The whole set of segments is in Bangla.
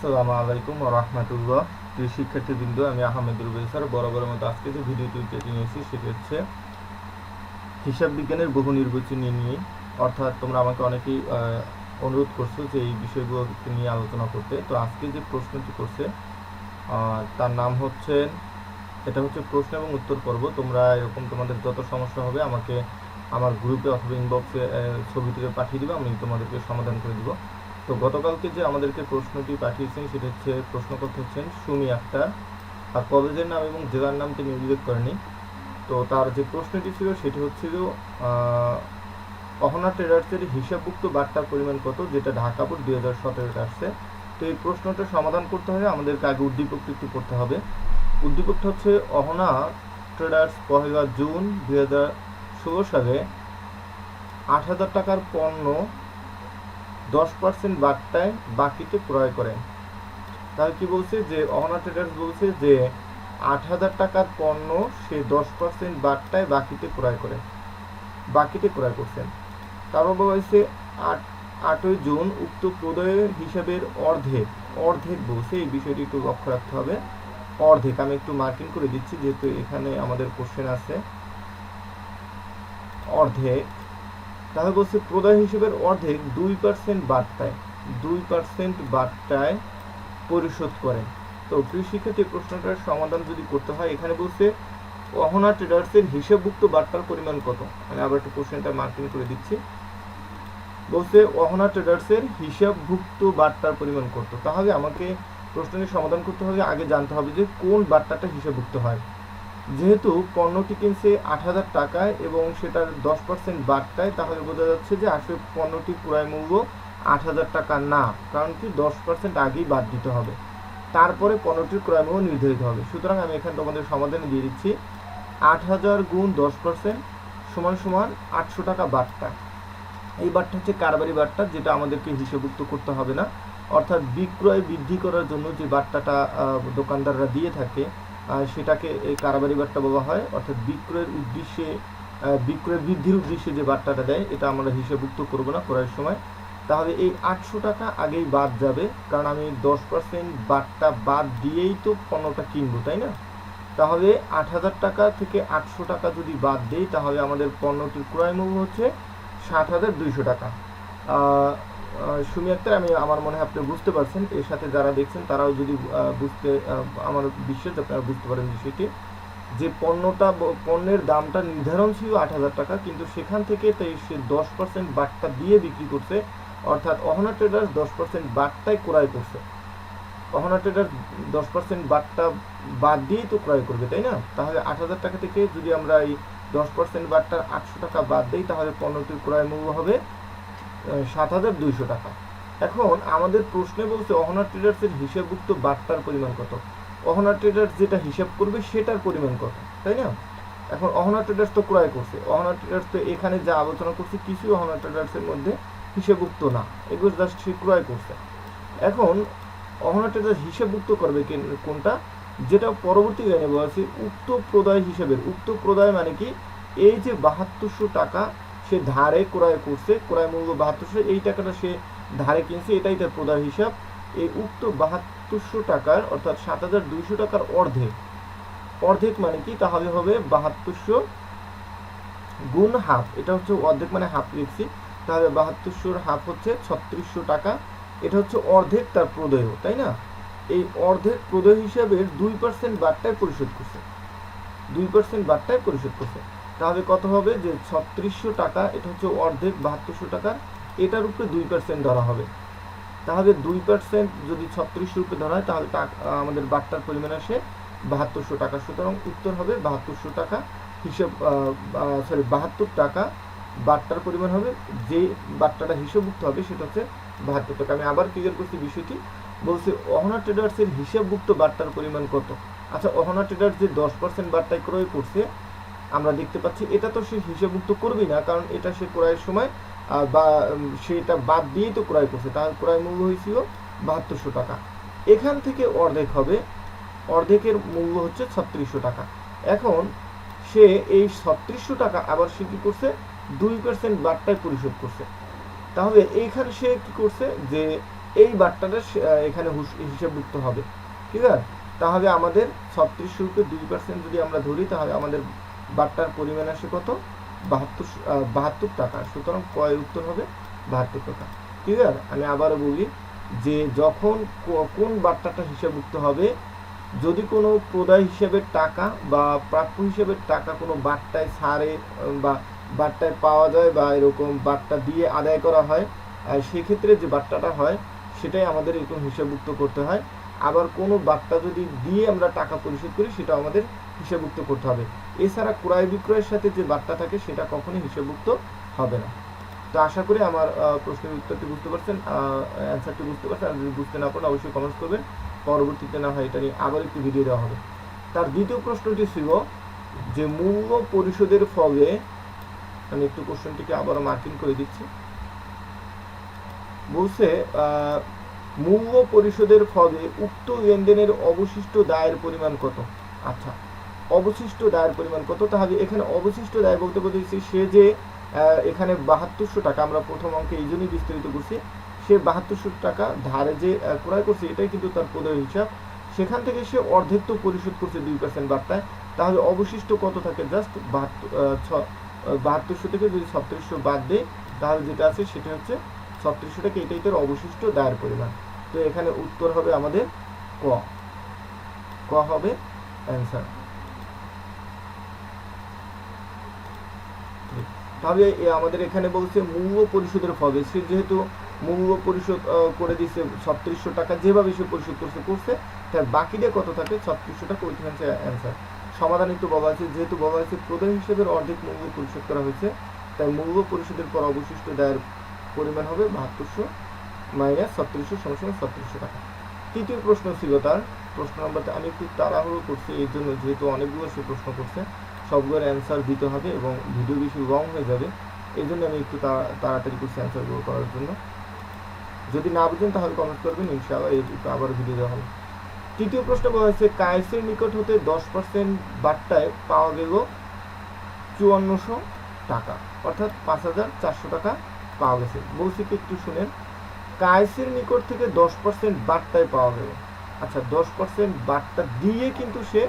আসসালামু আলাইকুম ওয়া রাহমাতুল্লাহ। প্রিয় শিক্ষার্থীবৃন্দ, আমি আহমেদুল স্যার বরাবরের মতো আজকে যে ভিডিওটি নিয়ে এসেছি সেটি হচ্ছে হিসাব বিজ্ঞানের বহু নির্বাচনী নিয়ে। অর্থাৎ তোমরা আমাকে অনেকেই অনুরোধ করছো যে এই বিষয়গুলো নিয়ে আলোচনা করতে। তো আজকে যে প্রশ্নটি করছে তার নাম হচ্ছে, এটা হচ্ছে প্রশ্ন এবং উত্তর পর্ব। তোমরা এরকম তোমাদের যত সমস্যা হবে আমাকে আমার গ্রুপে অথবা ইনবক্সে ছবি তুলে পাঠিয়ে দিবে, আমি তোমাদেরকে সমাধান করে দিব। তো গতকালকে যে আমাদেরকে প্রশ্নটি পাঠিয়েছেন সেটা হচ্ছে, প্রশ্ন করতে হচ্ছেন সুমি আক্তার, আর কলেজের নাম এবং জেলার নাম তিনি উল্লেখ করেনি। তো তার যে প্রশ্নটি ছিল সেটি হচ্ছিল অহনা ট্রেডার্সের হিসাবভুক্ত বার্তার পরিমাণ কত, যেটা ঢাকা বোর্ড 2017 আসছে। তো এই প্রশ্নটা সমাধান করতে হলে আমাদেরকে আগে উদ্দীপকটি একটু পড়তে হবে। উদ্দীপকটা হচ্ছে, অহনা ট্রেডার্স 1 জুন 2016 সালে 8,000 টাকার পণ্য 10% বার্তায় বাকিতে ক্রয় করেন। তাহলে কি বলছে, যে অহনা ট্রেডার্স বলছে যে 8,000 টাকার পণ্য সে 10% বার্তায় বাকিতে ক্রয় করছেন। তারপর বলা হয়েছে 8ই জুন উক্ত প্রদয়ের হিসাবের অর্ধেক বলছে। এই বিষয়টি একটু লক্ষ্য রাখতে হবে। অর্ধেক আমি একটু মার্কিং করে দিচ্ছি যেহেতু এখানে আমাদের কোশ্চেন আছে। অর্ধেক, তাহলে বলছে প্রদয় হিসেবের অর্ধেক 2% বার্তায় পরিশোধ করেন। তো প্রিয় শিক্ষার্থী, প্রশ্নটার সমাধান যদি করতে হয়, এখানে বলছে অহনা ট্রেডার্সের হিসাবভুক্ত বার্তার পরিমাণ কত। আমি আবার একটু কোশ্চেনটা মার্কিং করে দিচ্ছি। বলছে অহনা ট্রেডার্সের হিসাবভুক্ত বার্তার পরিমাণ কত। তাহলে আমাকে প্রশ্নটি সমাধান করতে হবে, আগে জানতে হবে যে কোন বার্তাটা হিসাবভুক্ত হয়। যেহেতু পণ্যটি কিনছে 8,000 টাকায় এবং সেটার 10% বার্তায়, তাহলে বোঝা যাচ্ছে যে আসলে পণ্যটি ক্রয় মূল্য 8,000 টাকা না, কারণ কি 10% আগেই বাদ দিতে হবে, তারপরে পণ্যটির ক্রয় মূল্য নির্ধারিত হবে। সুতরাং আমি এখানে তোমাদের সমাধানে দিয়ে দিচ্ছি 8,000 গুণ 10% সমান 800 টাকা বার্তা। এই বার্তা হচ্ছে কারবারি বার্তা, যেটা আমাদেরকে হিসাবভুক্ত করতে হবে না। অর্থাৎ বিক্রয় বৃদ্ধি করার জন্য যে বার্তাটা দোকানদাররা দিয়ে থাকে সেটাকে এই কারবারি বার্তা বলা হয়। অর্থাৎ বিক্রয় বৃদ্ধির উদ্দেশ্যে যে বার্তাটা দেয়, এটা আমরা হিসাবভুক্ত করব না ক্রয়ের সময়। তাহলে এই 800 টাকা আগেই বাদ যাবে, কারণ আমি 10% বার্তা বাদ দিয়েই তো পণ্যটা কিনবো, তাই না? তাহলে 8,000 টাকা থেকে 800 টাকা যদি বাদ দেই, তাহলে আমাদের পণ্যটির ক্রয় মূল্য হচ্ছে 7,200 টাকা। সুমি আক্তার, আমার মনে হয় আপনি বুঝতে পারছেন। এর সাথে যারা দেখছেন তারাও যদি আমার বিশ্বাস আপনারা বুঝতে পারেন বিষয়টি, যে পণ্যের দামটা নির্ধারণ ছিল 8,000 টাকা, কিন্তু সেখান থেকে সে 10% বার্তা দিয়ে বিক্রি করছে। অর্থাৎ অহনা ট্রেডার্স 10% বার্তায় ক্রয় করছে। অহনা ট্রেডার্স 10% বার্তা বাদ দিয়েই তো ক্রয় করবে, তাই না? তাহলে 8,000 টাকা থেকে যদি আমরা এই 10% বার্তার 800 টাকা বাদ দিই, তাহলে পণ্যটির ক্রয় মূল্য হবে 7,200 টাকা। এখন আমাদের প্রশ্নে বলছে অহনা ট্রেডার্সের হিসাবভুক্ত বার্তার পরিমাণ কত। অহনা ট্রেডার্স যেটা হিসাব করবে সেটার পরিমাণ কত, তাই না? এখন অহনা ট্রেডার্স তো ক্রয় করছে, অহনা ট্রেডার্স তো এখানে যা আলোচনা করছে কিছু অহনা ট্রেডার্সের মধ্যে হিসাবভুক্ত না, এগুলো জাস্ট সে ক্রয় করছে। এখন অহনা ট্রেডার্স হিসাবভুক্ত করবে কোনটা, যেটা পরবর্তী লাইনে বলা আছে উক্ত প্রদায় হিসাবের। উক্ত প্রদায় মানে কি, এই যে 7200 টাকা সে ধারে ক্রয় করছে, ক্রয় মূল্য 7200, এই টাকাটা সে ধারে কিনছে, এটাই তার প্রদায় হিসাব। এই উক্ত 7200 টাকার অর্থাৎ 7,200 টাকার অর্ধেক মানে কি, তাহলে হবে 7200 গুণ হাফ। এটা হচ্ছে অর্ধেক মানে হাফ লিখছি, তাহলে 7200 হাফ হচ্ছে 3600 টাকা। এটা হচ্ছে অর্ধেক তার প্রদেয়, তাই না? এই অর্ধেক প্রদেয় হিসাবের 2% বার্তায় পরিশোধ করছে, 2% বার্তায় পরিশোধ করছে। তাহলে কত হবে, যে 3600 টাকা, এটা হচ্ছে অর্ধেক 7200 টাকার, এটার উপরে 2% ধরা হবে। তাহলে 2% যদি 3600 রূপে ধরা হয়, তাহলে আমাদের বার্তার পরিমাণ আসে 7200 টাকা। সুতরাং উত্তর হবে 7200 টাকা। 72 টাকা বার্তার পরিমাণ হবে। যে বার্তাটা হিসাবভুক্ত হবে সেটা হচ্ছে 72 টাকা। আমি আবার ক্লিয়ার করছি বিষয়টি। বলছি অহনা ট্রেডার্সের হিসাবভুক্ত বার্তার পরিমাণ কত। আচ্ছা, অহনা ট্রেডার্স যে 10% বার্তায় ক্রয় করছে আমরা দেখতে পাচ্ছি, এটা তো সে হিসাবভুক্ত করবেই না, কারণ এটা সে ক্রয়ের সময় বা সেটা বাদ দিয়েই তো ক্রয় করছে। তার ক্রয় মূল্য হয়েছিল 7200 টাকা। এখান থেকে অর্ধেক হবে, অর্ধেকের মূল্য হচ্ছে 3600 টাকা। এখন সে এই 3600 টাকা আবার সে কি করছে, 2% বার্তায় পরিশোধ করছে। তাহলে এইখানে সে কি করছে, যে এই বাট্টাটা এখানে হিসাবভুক্ত হবে। ঠিক আছে, তাহলে আমাদের 3600 2% যদি আমরা ধরি তাহলে আমাদের বাট্টার পরিমাণ আসে কত? 72 টাকা। সুতরাং কয়ের উত্তর হবে 72 টাকা। ঠিক আছে, আমি আবারও বলি যে যখন কোন বাট্টাটা হিসাবভুক্ত হবে, যদি কোনো প্রদায় হিসেবের টাকা বা প্রাপ্য হিসেবের টাকা কোনো বাট্টায় ছাড়ে বা বাট্টায় পাওয়া যায় বা এরকম বাট্টা দিয়ে আদায় করা হয়, সেক্ষেত্রে যে বাট্টাটা হয় সেটাই আমাদের এরকম হিসাবভুক্ত করতে হয়। আবার কোনো বাট্টা যদি দিয়ে আমরা টাকা পরিশোধ করি সেটা আমাদের হিসাবভুক্ত করতে হবে। এছাড়া ক্রয় বিক্রয়ের সাথে যে বাট্টা থাকে সেটা কখনোই হিসাবভুক্ত হবে না। তো আশা করি আমার প্রশ্নের উত্তরটি বুঝতে পারছেন, অ্যান্সারটি বুঝতে পারছেন। আর যদি বুঝতে না পারেন অবশ্যই কমেন্টস করবেন, পরবর্তীতে না হয় এটা নিয়ে আবার একটু ভিডিও দেওয়া হবে। তার দ্বিতীয় প্রশ্নটি ছিল যে মূল্য পরিশোধের ফলে, আমি একটু কোশ্চেনটিকে আবারও মার্কিং করে দিচ্ছি, বলছে মূল্য পরিশোধের ফলে উক্ত লেনদেনের অবশিষ্ট দায়ের পরিমাণ কত? আচ্ছা, অবশিষ্ট দায়ের পরিমাণ কত? তাহলে এখানে অবশিষ্ট দায় বলতে বলতেছি সে যে এখানে 7200 টাকা, আমরা প্রথম অঙ্কে এই জন্যই বিস্তারিত করছি, সে 7200 টাকা ধারে যে ক্রয় করছে এটাই কিন্তু তার প্রদেয় হিসাব। সেখান থেকে সে অর্ধেক তো পরিশোধ করছে 2% বাট্টায়, তাহলে অবশিষ্ট কত থাকে? জাস্ট 7200 থেকে যদি 3600 বাদ দেয় তাহলে যেটা আছে সেটা হচ্ছে 3600 টাকা, এটাই তার অবশিষ্ট দায়ের পরিমাণ। তো এখানে উত্তর হবে আমাদের ক। ক হবে অ্যান্সার। তাহলে আমাদের এখানে বলছে মূল্য পরিশোধের ফলে, সে যেহেতু মূল্য পরিশোধ করে দিচ্ছে 3600 টাকা, যেভাবে সে পরিশোধ করছে তার বাকি দিয়ে কত থাকে? 3600 টাকা, ওইখানে হচ্ছে অ্যান্সার। সমাধান একটু বলা আছে, যেহেতু বলা আছে প্রদায় হিসেবের অর্ধেক মূল্য পরিশোধ করা হয়েছে, তাই মূল্য পরিশোধের পর অবশিষ্ট দায়ের পরিমাণ হবে 7200 মাইনাস 3600 সমান 3600 টাকা। তৃতীয় প্রশ্ন ছিল তার প্রশ্ন নম্বরটা, আমি একটু তাড়াহুড়ো করছি এই জন্য, যেহেতু অনেকগুলো সে প্রশ্ন করছে সবগুলোর অ্যান্সার দিতে হবে এবং ভিডিও বেশি লং হয়ে যাবে, এই জন্য আমি একটু তাড়াতাড়ি করছি অ্যান্সারগুলো করার জন্য। যদি না বুঝেন তাহলে কমেন্ট করবেন, ইনশাআল্লাহ একটু আবার ভিডিও দেওয়া হবে। তৃতীয় প্রশ্ন বলা হয়েছে কায়েসের নিকট হতে 10% বাট্টায় পাওয়া গেল 5400 টাকা, অর্থাৎ 5400 টাকা পাওয়া গেছে। বলছি কি একটু শুনেন, কায়েসের নিকট থেকে 10% বাট্টায় পাওয়া গেল। আচ্ছা, 10% বাট্টা দিয়ে কিন্তু সে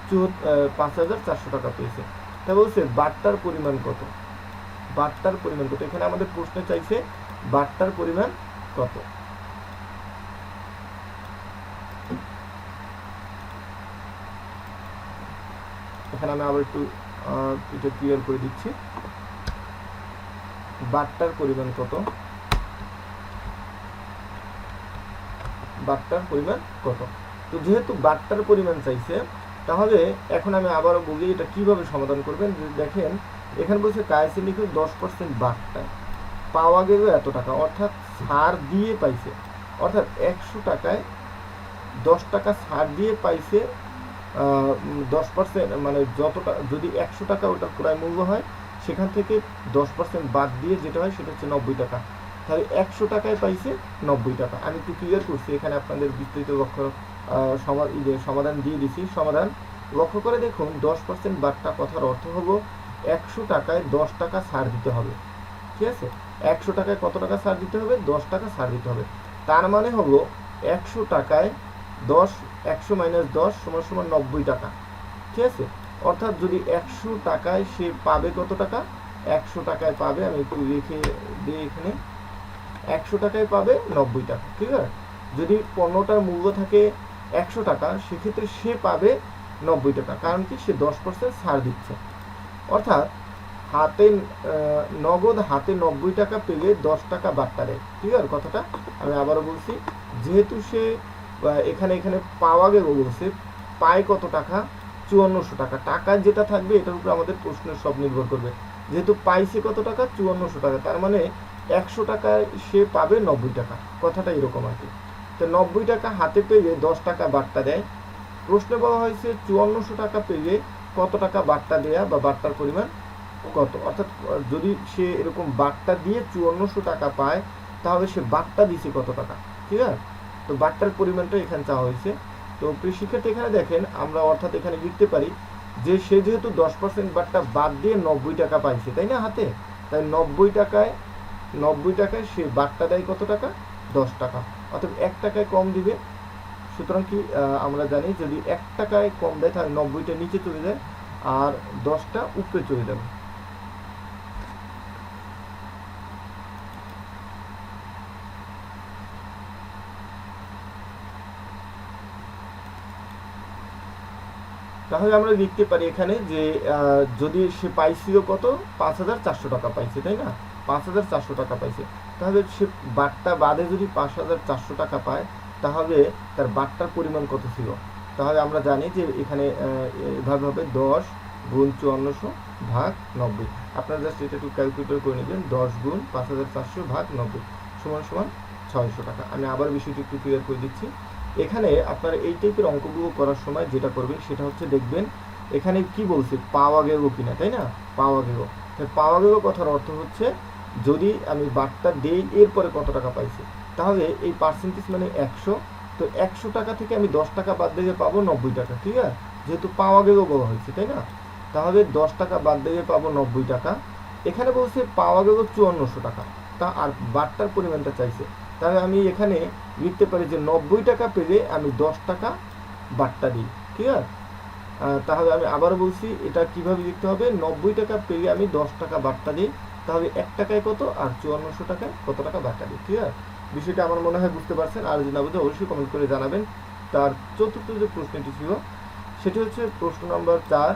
5400 টাকা পেয়েছে। তা বলছে বাট্টার পরিমাণ কত? বাট্টার পরিমাণ কত? এখানে আমাদের প্রশ্নে চাইছে বাট্টার পরিমাণ কত। এখানে আমি আবার একটু এটা ক্লিয়ার করে দিচ্ছি, বাট্টার পরিমাণ কত, বাট্টার পরিমাণ কত। তো যেহেতু বাট্টার পরিমাণ চাইছে, তাহলে এখন আমি আবারও বলি এটা কিভাবে সমাধান করবেন। দেখেন এখানে বলছে কায়েসের নিকট 10% বাট্টায় পাওয়া গেল এত টাকা, অর্থাৎ ছাড় দিয়ে পাইছে, অর্থাৎ 100 টাকায় 10 টাকা ছাড় দিয়ে পাইছে 10%, মানে যতটা, যদি 100 টাকা ওটা ক্রয় মূল্য হয় সেখান থেকে 10% বাদ দিয়ে যেটা হয় সেটা হচ্ছে 90 টাকা। তাহলে 100 টাকায় পাইছে 90 টাকা। আমি একটু ক্লিয়ার করছি, এখানে আপনাদের বিস্তারিত সমাধান দিয়ে দিছি। সমাধান লক্ষ্য করে দেখুন, 10% বাট্টা কথার অর্থ হলো 100 টাকায় 10 টাকা ছাড় দিতে হবে। ঠিক আছে, 100 টাকায় কত টাকা ছাড় দিতে হবে? 10 টাকা ছাড় দিতে হবে। তার মানে হলো 100 টাকায় 100 মাইনাস 10 সমান 90 টাকা। ঠিক আছে, অর্থাৎ যদি 100 টাকায় সে পাবে কত টাকা? 100 টাকায় পাবে, আমি একটু লিখে দিই এখানে, 100 টাকায় পাবে 90 টাকা। ঠিক আছে, যদি পণ্যটার মূল্য থাকে 100 টাকা সেক্ষেত্রে সে পাবে 90 টাকা, কারণ কি? সে 10% ছাড় দিচ্ছে। অর্থাৎ নগদ হাতে 90 টাকা পেলে 10 টাকা বাট্টা দেয়। ঠিক আছে কথাটা? আমি আবারও বলছি, যেহেতু সে এখানে পাওয়া গেল বলছে, পায় কত টাকা? 5400 টাকা। টাকা যেটা থাকবে এটার উপর আমাদের প্রশ্নের সব নির্ভর করবে। যেহেতু পাইছে কত টাকা? 5400 টাকা, তার মানে 100 টাকায় সে পাবে 90 টাকা। কথাটা এরকম আর কি। তো 90 টাকা হাতে পেলে 10 টাকা বাট্টা দেয়। প্রশ্নে বলা হয়েছে 5400 টাকা পেলে কত টাকা বাট্টা দেয়া বা বাট্টার পরিমাণ কত। অর্থাৎ যদি সে এরকম বাট্টা দিয়ে 5400 টাকা পায় তাহলে সে বাট্টা দিছে কত টাকা। ঠিক আছে, তো বাট্টার পরিমাণটা এখানে চাওয়া হয়েছে। তো প্রিয় শিক্ষার্থী এখানে দেখেন, আমরা অর্থাৎ এখানে লিখতে পারি যে সে যেহেতু 10% বাট্টা বাদ দিয়ে 90 টাকা পাইছে, তাই না, হাতে, তাই 90 টাকায় সে বাট্টা দেয় কত টাকা? 10 টাকা। অর্থাৎ 1 টাকায় কম দিবে। সুতরাং কি আমরা জানি যদি 1 টাকায় কম দেয় তাহলে 90টা নিচে চলে যায় আর 10টা উপরে চলে যাবে। তাহলে আমরা লিখতে পারি এখানে যে যদি সে পাইছিল কত 5400 টাকা পাইছে, তাই না? 5400 টাকা পাইছে, তাহলে সে বাট্টা বাদে যদি 5400 টাকা পায় তাহলে তার বাট্টার পরিমাণ কত ছিল? তাহলে আমরা জানি যে এখানে এভাবে হবে 10 গুণ 5400 ভাগ 90। আপনারা জাস্ট এটা একটু ক্যালকুলেটর করে নেবেন। 10 গুণ 5400 ভাগ 90 সমান সমান 600 টাকা। আমি আবার বিষয়টি একটু ক্লিয়ার করে দিচ্ছি। এখানে আপনারা এই টাইপের অঙ্কগুলো করার সময় যেটা করবেন সেটা হচ্ছে দেখবেন এখানে কি বলছে পাওয়া গেল কিনা, তাই না? পাওয়া গেল। পাওয়া গেল কথার অর্থ হচ্ছে যদি আমি বাট্টা দেই এরপরে কত টাকা পাইছি, তাহলে এই পার্সেন্টেজ মানে 100। তো 100 টাকা থেকে আমি 10 টাকা বাদ দিয়ে পাবো 90 টাকা, ঠিক আছে? যেহেতু পাওয়া গেল বলা হয়েছে, তাই না? তাহলে 10 টাকা বাদ দিয়ে পাবো 90 টাকা। এখানে বলছে পাওয়া গেল 5400 টাকা, তা আর বাট্টার পরিমাণটা চাইছে। তাহলে আমি এখানে লিখতে পারি যে 90 টাকা পেলে আমি 10 টাকা বাট্টা দিই, ঠিক আছে? তাহলে আমি আবার বলছি এটা কিভাবে লিখতে হবে। 90 টাকা পেলে আমি 10 টাকা বাট্টা দিই, তাহলে 1 টাকায় কত আর 5400 টাকায় কত টাকা বাট্টা দিই, ঠিক আছে? বিষয়টা আমার মনে হয় বুঝতে পারছেন। আর যদি না বুঝে অবশ্যই কমেন্ট করে জানাবেন। তার চতুর্থ যে প্রশ্নটি ছিল সেটি হচ্ছে প্রশ্ন নম্বর 4,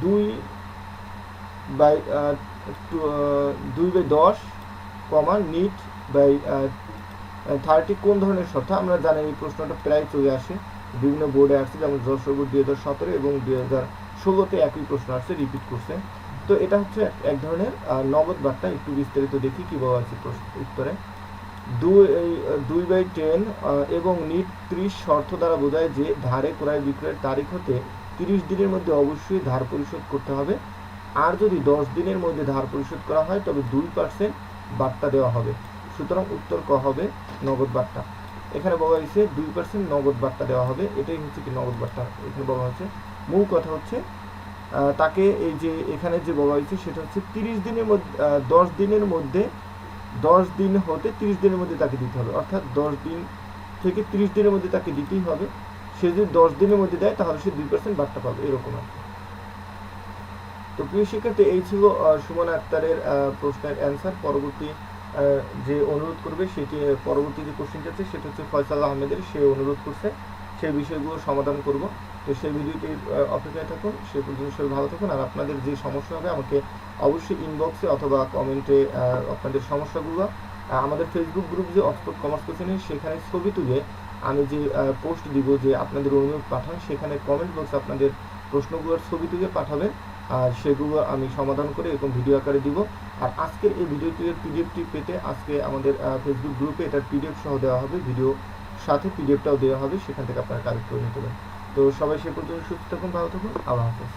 2/10 কমা নিট বাই 30 কোন ধরনের শর্ত? আমরা জানি এই প্রশ্নটা প্রায় চলে আসে, বিভিন্ন বোর্ডে আসছে, যেমন যশোর বোর্ড 2017 এবং 2016-তে একই প্রশ্ন আসছে, রিপিট করছে। তো এটা হচ্ছে এক ধরনের নগদ বার্তা। একটু বিস্তারিত দেখি কি বলা আছে উত্তরে। 2/10 এবং নিট 30 শর্ত দ্বারা বোঝায় যে ধারে ক্রয় বিক্রয়ের তারিখ হতে 30 দিনের মধ্যে অবশ্যই ধার পরিশোধ করতে হবে। আর যদি 10 দিনের মধ্যে ধার পরিশোধ করা হয় তবে 2% বার্তা দেওয়া হবে। সুতরাং উত্তর ক হবে নগদ বার্তা। এখানে বলা হয়েছে 2% নগদ বার্তা দেওয়া হবে, এটাই হচ্ছে কি নগদ বার্তা। এখানে বলা হচ্ছে মূল কথা হচ্ছে তাকে এই যে এখানে যে বলা হয়েছে সেটা হচ্ছে 30 দিনের মধ্যে 10 দিনের মধ্যে 10 দিন হতে 30 দিনের মধ্যে তাকে দিতে হবে। অর্থাৎ 10 দিন থেকে 30 দিনের মধ্যে তাকে দিতেই হবে। সে যদি 10 দিনের মধ্যে দেয় তাহলে সে 2% বার্তা পাবে, এরকম আর। তো প্রিয় শিক্ষার্থী, এই ছিল সুমন আক্তারের প্রশ্নের অ্যান্সার। পরবর্তী যে অনুরোধ করবে সেটি পরবর্তী যে কোশ্চেনটা আছে সেটা হচ্ছে ফয়সাল আহমেদের, সে অনুরোধ করছে সেই বিষয়গুলো সমাধান করব। তো সেই ভিডিওটির অপেক্ষায় থাকুন। সে পর্যন্ত সবাই ভালো থাকুন। আর আপনাদের যে সমস্যা হবে আমাকে অবশ্যই ইনবক্সে অথবা কমেন্টে আপনাদের সমস্যাগুলো আমাদের ফেসবুক গ্রুপ যে অক্সফোর্ড কমার্স কোচিং সেখানে ছবি তুলে আমি যে পোস্ট দিব যে আপনাদের অনুরোধ পাঠান, সেখানে কমেন্ট বক্সে আপনাদের প্রশ্নগুলোর ছবি তুলে পাঠাবেন। আর সেগুলো আমি সমাধান করে এরকম ভিডিও আকারে দিব। আর আজকের এই ভিডিওটির পিডিএফটি পেতে আজকে আমাদের ফেসবুক গ্রুপে এটার পিডিএফ সহ দেওয়া হবে, ভিডিও সাথে পিডিএফটাও দেওয়া হবে, সেখান থেকে আপনারা কালেক্ট করে নিতে পারেন। তো সবাই সে পর্যন্ত সুস্থ থাকুন, ভালো থাকুন, আল্লাহ হাফেজ।